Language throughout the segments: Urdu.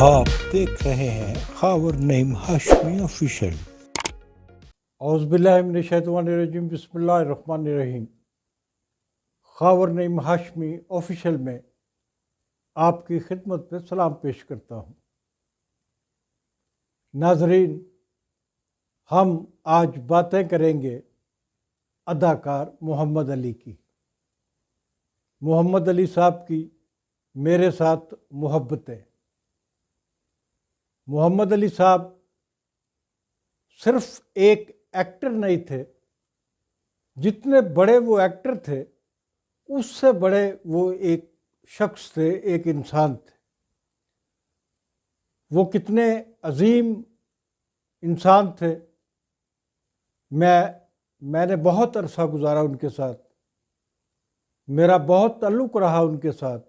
آپ دیکھ رہے ہیں خاور نعیم ہاشمی آفیشیل۔ اعوذ باللہ من الشیطان الرجیم، بسم اللہ الرحمن الرحیم۔ خاور نعیم ہاشمی آفیشیل میں آپ کی خدمت میں سلام پیش کرتا ہوں۔ ناظرین، ہم آج باتیں کریں گے اداکار محمد علی کی۔ محمد علی صاحب کی میرے ساتھ محبتیں۔ محمد علی صاحب صرف ایک ایکٹر نہیں تھے، جتنے بڑے وہ ایکٹر تھے اس سے بڑے وہ ایک شخص تھے، ایک انسان تھے۔ وہ کتنے عظیم انسان تھے۔ میں نے بہت عرصہ گزارا ان کے ساتھ، میرا بہت تعلق رہا ان کے ساتھ۔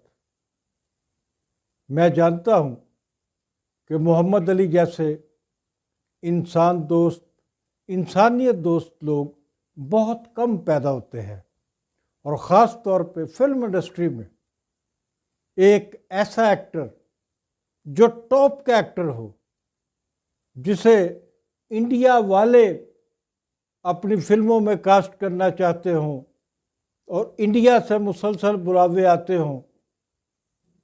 میں جانتا ہوں کہ محمد علی جیسے انسان دوست، انسانیت دوست لوگ بہت کم پیدا ہوتے ہیں، اور خاص طور پہ فلم انڈسٹری میں ایک ایسا ایکٹر جو ٹاپ کا ایکٹر ہو، جسے انڈیا والے اپنی فلموں میں کاسٹ کرنا چاہتے ہوں اور انڈیا سے مسلسل بلاوے آتے ہوں۔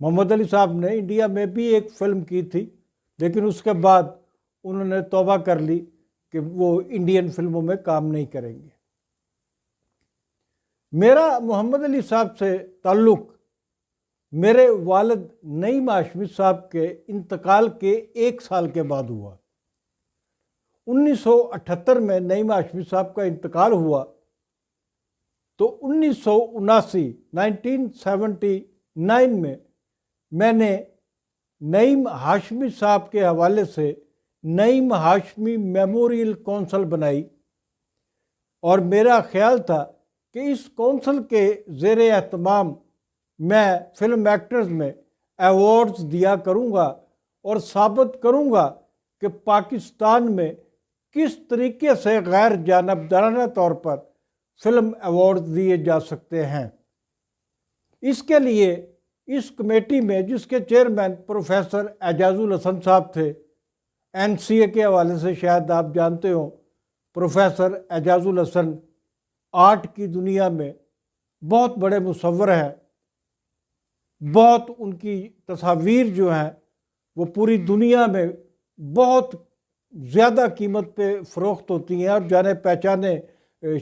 محمد علی صاحب نے انڈیا میں بھی ایک فلم کی تھی، لیکن اس کے بعد انہوں نے توبہ کر لی کہ وہ انڈین فلموں میں کام نہیں کریں گے۔ میرا محمد علی صاحب سے تعلق میرے والد نعیم ہاشمی صاحب کے انتقال کے 1 سال کے بعد ہوا۔ 1978 میں نعیم ہاشمی صاحب کا انتقال ہوا تو 1979 میں نے نعیم ہاشمی صاحب کے حوالے سے نعیم ہاشمی میموریل کونسل بنائی، اور میرا خیال تھا کہ اس کونسل کے زیر اہتمام میں فلم ایکٹرز میں ایوارڈز دیا کروں گا اور ثابت کروں گا کہ پاکستان میں کس طریقے سے غیر جانبدارانہ طور پر فلم ایوارڈز دیے جا سکتے ہیں۔ اس کے لیے اس کمیٹی میں، جس کے چیئرمین پروفیسر اعجاز الحسن صاحب تھے، NCA کے حوالے سے شاید آپ جانتے ہوں، پروفیسر اعجاز الحسن آرٹ کی دنیا میں بہت بڑے مصور ہیں۔ بہت ان کی تصاویر جو ہیں وہ پوری دنیا میں بہت زیادہ قیمت پہ فروخت ہوتی ہیں، اور جانے پہچانے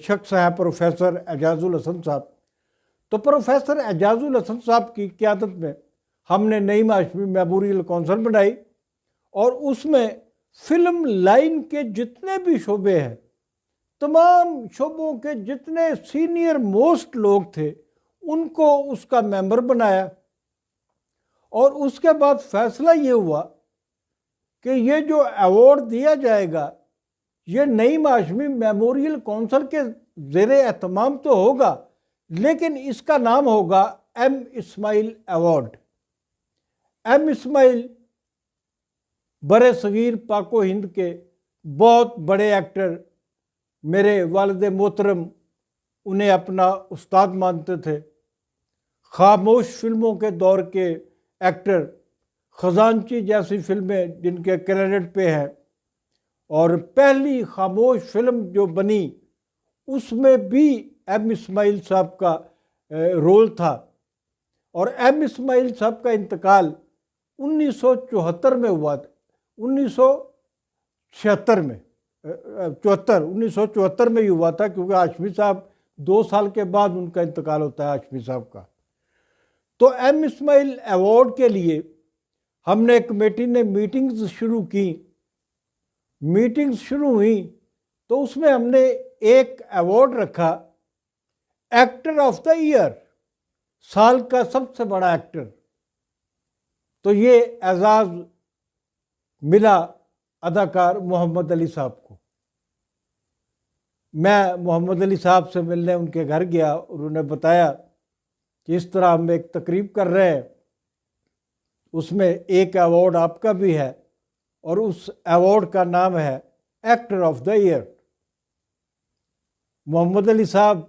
شخص ہیں پروفیسر اعجاز الحسن صاحب۔ تو پروفیسر اعجاز الحسن صاحب کی قیادت میں ہم نے نعیم ہاشمی میموریل کونسل بنائی، اور اس میں فلم لائن کے جتنے بھی شعبے ہیں، تمام شعبوں کے جتنے سینئر موسٹ لوگ تھے ان کو اس کا ممبر بنایا۔ اور اس کے بعد فیصلہ یہ ہوا کہ یہ جو ایوارڈ دیا جائے گا یہ نعیم ہاشمی میموریل کونسل کے زیر اہتمام تو ہوگا، لیکن اس کا نام ہوگا M اسماعیل ایوارڈ۔ M اسماعیل برِ صغیر پاک و ہند کے بہت بڑے ایکٹر، میرے والد محترم انہیں اپنا استاد مانتے تھے۔ خاموش فلموں کے دور کے ایکٹر، خزانچی جیسی فلمیں جن کے کریڈٹ پہ ہیں، اور پہلی خاموش فلم جو بنی اس میں بھی M اسماعیل صاحب کا رول تھا، اور M اسماعیل صاحب کا انتقال 1974 میں ہوا تھا، 1974 میں ہی ہوا تھا، کیونکہ ہاشمی صاحب 2 سال کے بعد ان کا انتقال ہوتا ہے ہاشمی صاحب کا۔ تو M اسماعیل ایوارڈ کے لیے ہم نے کمیٹی نے میٹنگز شروع کی۔ میٹنگز شروع ہوئیں تو اس میں ہم نے ایک ایوارڈ رکھا، ایکٹر آف دا ایئر، سال کا سب سے بڑا ایکٹر۔ تو یہ اعزاز ملا اداکار محمد علی صاحب کو۔ میں محمد علی صاحب سے ملنے ان کے گھر گیا، اور انہیں بتایا کہ اس طرح ہم ایک تقریب کر رہے ہیں، اس میں ایک ایوارڈ آپ کا بھی ہے، اور اس ایوارڈ کا نام ہے ایکٹر آف دا ایئر۔ محمد علی صاحب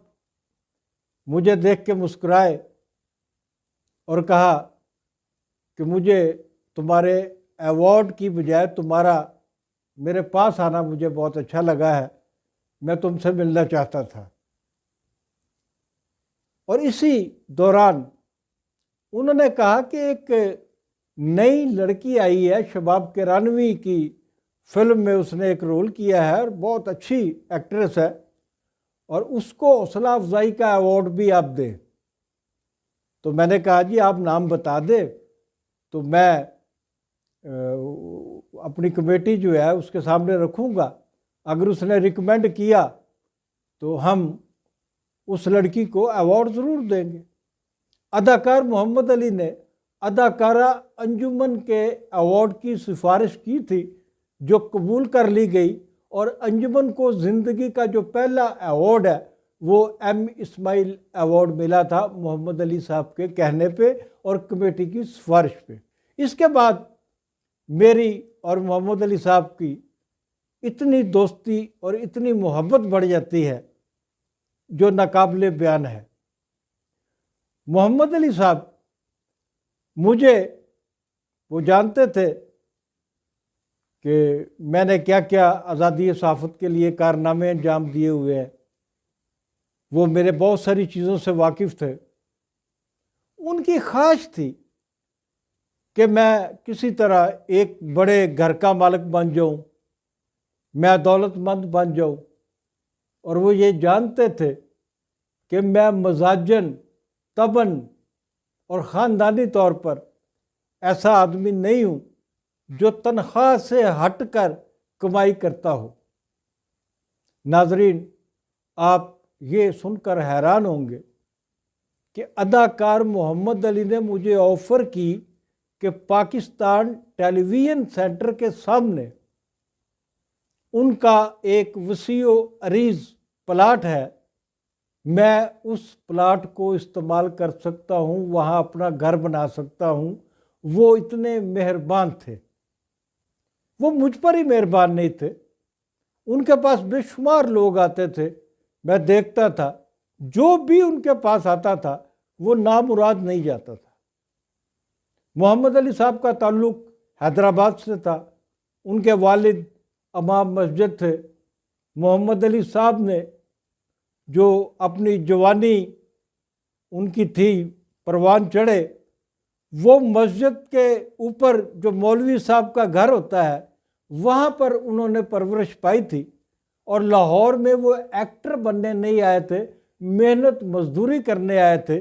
مجھے دیکھ کے مسکرائے اور کہا کہ مجھے تمہارے ایوارڈ کی بجائے تمہارا میرے پاس آنا مجھے بہت اچھا لگا ہے، میں تم سے ملنا چاہتا تھا۔ اور اسی دوران انہوں نے کہا کہ ایک نئی لڑکی آئی ہے، شباب کرانوی کی فلم میں اس نے ایک رول کیا ہے اور بہت اچھی ایکٹریس ہے، اور اس کو حوصلہ افزائی کا ایوارڈ بھی آپ دیں۔ تو میں نے کہا جی آپ نام بتا دیں تو میں اپنی کمیٹی جو ہے اس کے سامنے رکھوں گا، اگر اس نے ریکمینڈ کیا تو ہم اس لڑکی کو ایوارڈ ضرور دیں گے۔ اداکار محمد علی نے اداکارہ انجمن کے ایوارڈ کی سفارش کی تھی جو قبول کر لی گئی، اور انجمن کو زندگی کا جو پہلا ایوارڈ ہے وہ ایم اسماعیل ایوارڈ ملا تھا محمد علی صاحب کے کہنے پہ اور کمیٹی کی سفارش پہ۔ اس کے بعد میری اور محمد علی صاحب کی اتنی دوستی اور اتنی محبت بڑھ جاتی ہے جو ناقابل بیان ہے۔ محمد علی صاحب مجھے وہ جانتے تھے کہ میں نے کیا کیا آزادی صحافت کے لیے کارنامے انجام دیے ہوئے ہیں، وہ میرے بہت ساری چیزوں سے واقف تھے۔ ان کی خواہش تھی کہ میں کسی طرح ایک بڑے گھر کا مالک بن جاؤں، میں دولت مند بن جاؤں، اور وہ یہ جانتے تھے کہ میں مزاجن، طبعاً اور خاندانی طور پر ایسا آدمی نہیں ہوں جو تنخواہ سے ہٹ کر کمائی کرتا ہو۔ ناظرین، آپ یہ سن کر حیران ہوں گے کہ اداکار محمد علی نے مجھے آفر کی کہ پاکستان ٹیلی ویژن سینٹر کے سامنے ان کا ایک وسیع و عریض پلاٹ ہے، میں اس پلاٹ کو استعمال کر سکتا ہوں، وہاں اپنا گھر بنا سکتا ہوں۔ وہ اتنے مہربان تھے، وہ مجھ پر ہی مہربان نہیں تھے، ان کے پاس بے شمار لوگ آتے تھے، میں دیکھتا تھا جو بھی ان کے پاس آتا تھا وہ نامراد نہیں جاتا تھا۔ محمد علی صاحب کا تعلق حیدرآباد سے تھا، ان کے والد امام مسجد تھے۔ محمد علی صاحب نے جو اپنی جوانی ان کی تھی، پروان چڑھے، وہ مسجد کے اوپر جو مولوی صاحب کا گھر ہوتا ہے وہاں پر انہوں نے پرورش پائی تھی، اور لاہور میں وہ ایکٹر بننے نہیں آئے تھے، محنت مزدوری کرنے آئے تھے۔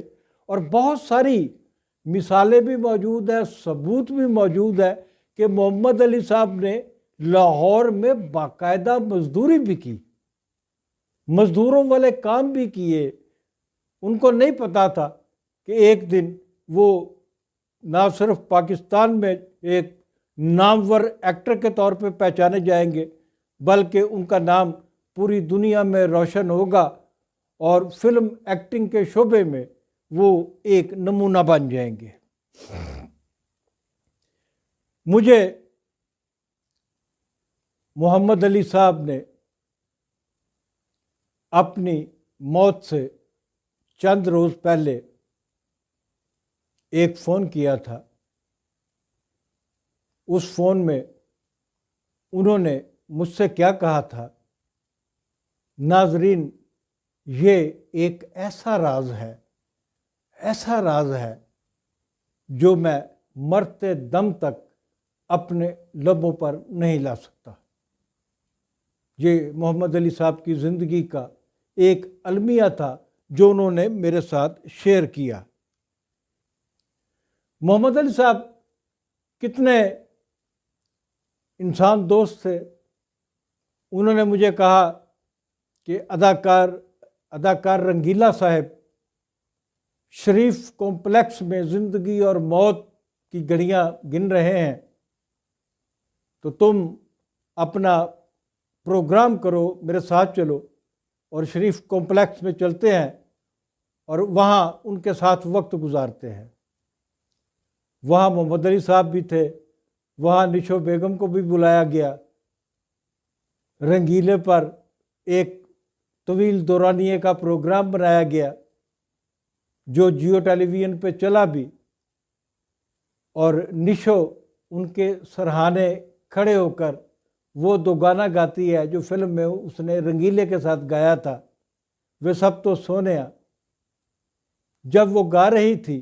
اور بہت ساری مثالیں بھی موجود ہیں، ثبوت بھی موجود ہے کہ محمد علی صاحب نے لاہور میں باقاعدہ مزدوری بھی کی، مزدوروں والے کام بھی کیے۔ ان کو نہیں پتا تھا کہ ایک دن وہ نہ صرف پاکستان میں ایک نامور ایکٹر کے طور پہ پہچانے جائیں گے، بلکہ ان کا نام پوری دنیا میں روشن ہوگا اور فلم ایکٹنگ کے شعبے میں وہ ایک نمونہ بن جائیں گے۔ مجھے محمد علی صاحب نے اپنی موت سے چند روز پہلے ایک فون کیا تھا۔ اس فون میں انہوں نے مجھ سے کیا کہا تھا، ناظرین یہ ایک ایسا راز ہے، ایسا راز ہے جو میں مرتے دم تک اپنے لبوں پر نہیں لا سکتا۔ یہ محمد علی صاحب کی زندگی کا ایک المیہ تھا جو انہوں نے میرے ساتھ شیئر کیا۔ محمد علی صاحب کتنے انسان دوست تھے۔ انہوں نے مجھے کہا کہ اداکار رنگیلا صاحب شریف کمپلیکس میں زندگی اور موت کی گھڑیاں گن رہے ہیں، تو تم اپنا پروگرام کرو، میرے ساتھ چلو اور شریف کمپلیکس میں چلتے ہیں اور وہاں ان کے ساتھ وقت گزارتے ہیں۔ وہاں محمد علی صاحب بھی تھے، وہاں نشو بیگم کو بھی بلایا گیا۔ رنگیلے پر ایک طویل دورانیے کا پروگرام بنایا گیا جو جیو ٹیلی ویژن پہ چلا بھی اور نشو ان کے سرہانے کھڑے ہو کر وہ دو گانا گاتی ہے جو فلم میں اس نے رنگیلے کے ساتھ گایا تھا، وہ سب تو سونیا۔ جب وہ گا رہی تھی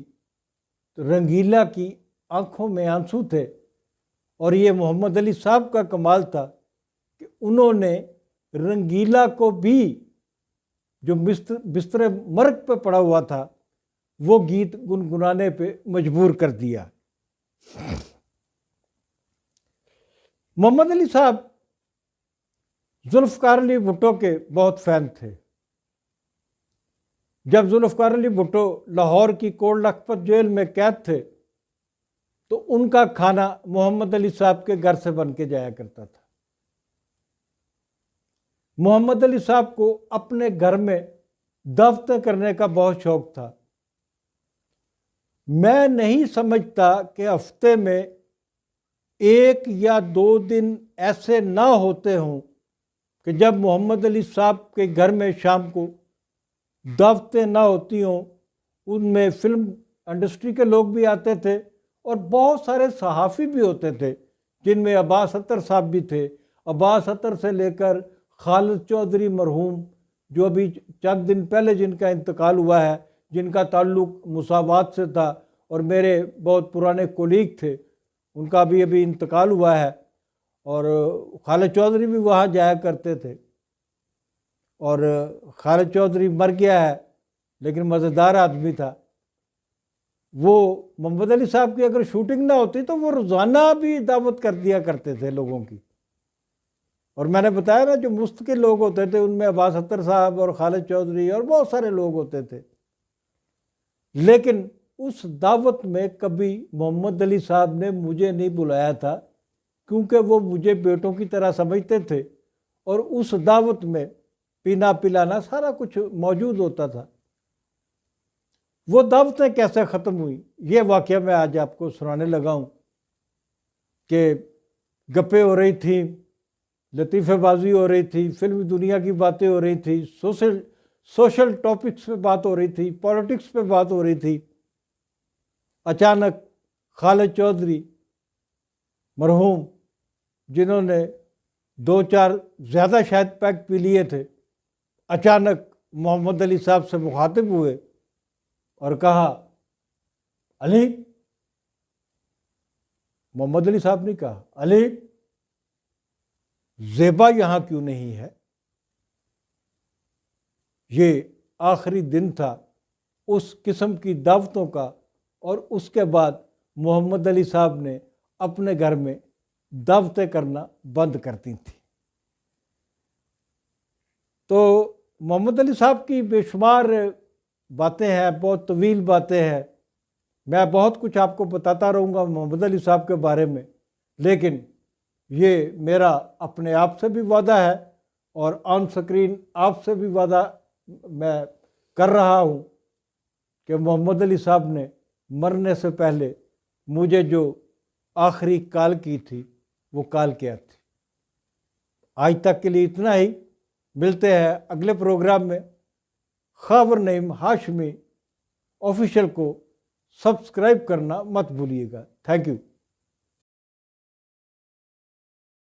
تو رنگیلا کی آنکھوں میں آنسو تھے، اور یہ محمد علی صاحب کا کمال تھا کہ انہوں نے رنگیلا کو بھی جو بستر مرگ پہ پڑا ہوا تھا وہ گیت گنگنانے پہ مجبور کر دیا۔ محمد علی صاحب ذوالفقار علی بھٹو کے بہت فین تھے۔ جب ذوالفقار علی بھٹو لاہور کی کوٹ لکھپت جیل میں قید تھے تو ان کا کھانا محمد علی صاحب کے گھر سے بن کے جایا کرتا تھا۔ محمد علی صاحب کو اپنے گھر میں دعوتیں کرنے کا بہت شوق تھا۔ میں نہیں سمجھتا کہ ہفتے میں 1 یا 2 دن ایسے نہ ہوتے ہوں کہ جب محمد علی صاحب کے گھر میں شام کو دعوتیں نہ ہوتی ہوں۔ ان میں فلم انڈسٹری کے لوگ بھی آتے تھے اور بہت سارے صحافی بھی ہوتے تھے، جن میں عباس اطہر صاحب بھی تھے۔ عباس اطہر سے لے کر خالد چودھری مرحوم، جو ابھی چند دن پہلے جن کا انتقال ہوا ہے، جن کا تعلق مساوات سے تھا اور میرے بہت پرانے کولیگ تھے، ان کا بھی ابھی انتقال ہوا ہے۔ اور خالد چودھری بھی وہاں جایا کرتے تھے، اور خالد چودھری مر گیا ہے لیکن مزیدار آدمی تھا۔ وہ محمد علی صاحب کی اگر شوٹنگ نہ ہوتی تو وہ روزانہ بھی دعوت کر دیا کرتے تھے لوگوں کی۔ اور میں نے بتایا نا، جو مستقل لوگ ہوتے تھے ان میں عباس اطہر صاحب اور خالد چودھری اور بہت سارے لوگ ہوتے تھے، لیکن اس دعوت میں کبھی محمد علی صاحب نے مجھے نہیں بلایا تھا، کیونکہ وہ مجھے بیٹوں کی طرح سمجھتے تھے، اور اس دعوت میں پینا پلانا سارا کچھ موجود ہوتا تھا۔ وہ دعوتیں کیسے ختم ہوئی، یہ واقعہ میں آج آپ کو سنانے لگا ہوں کہ گپیں ہو رہی تھیں، لطیفے بازی ہو رہی تھی، فلمی دنیا کی باتیں ہو رہی تھی، سوشل ٹاپکس پہ بات ہو رہی تھی، پولیٹکس پہ بات ہو رہی تھی۔ اچانک خالد چودھری مرحوم، جنہوں نے 2-4 زیادہ شاید پیک پی لیے تھے، اچانک محمد علی صاحب سے مخاطب ہوئے اور کہا، علی، محمد علی صاحب نے کہا، علی، زیبا یہاں کیوں نہیں ہے؟ یہ آخری دن تھا اس قسم کی دعوتوں کا، اور اس کے بعد محمد علی صاحب نے اپنے گھر میں دعوتیں کرنا بند کر دی تھیں۔ تو محمد علی صاحب کی بے شمار باتیں ہیں، بہت طویل باتیں ہیں، میں بہت کچھ آپ کو بتاتا رہوں گا محمد علی صاحب کے بارے میں، لیکن یہ میرا اپنے آپ سے بھی وعدہ ہے اور آن سکرین آپ سے بھی وعدہ میں کر رہا ہوں کہ محمد علی صاحب نے مرنے سے پہلے مجھے جو آخری کال کی تھی وہ کال کیا تھی۔ آج تک کے لیے اتنا ہی، ملتے ہیں اگلے پروگرام میں۔ خاور نعیم ہاشمی آفیشیل کو سبسکرائب کرنا مت بھولیے گا۔ Thank you.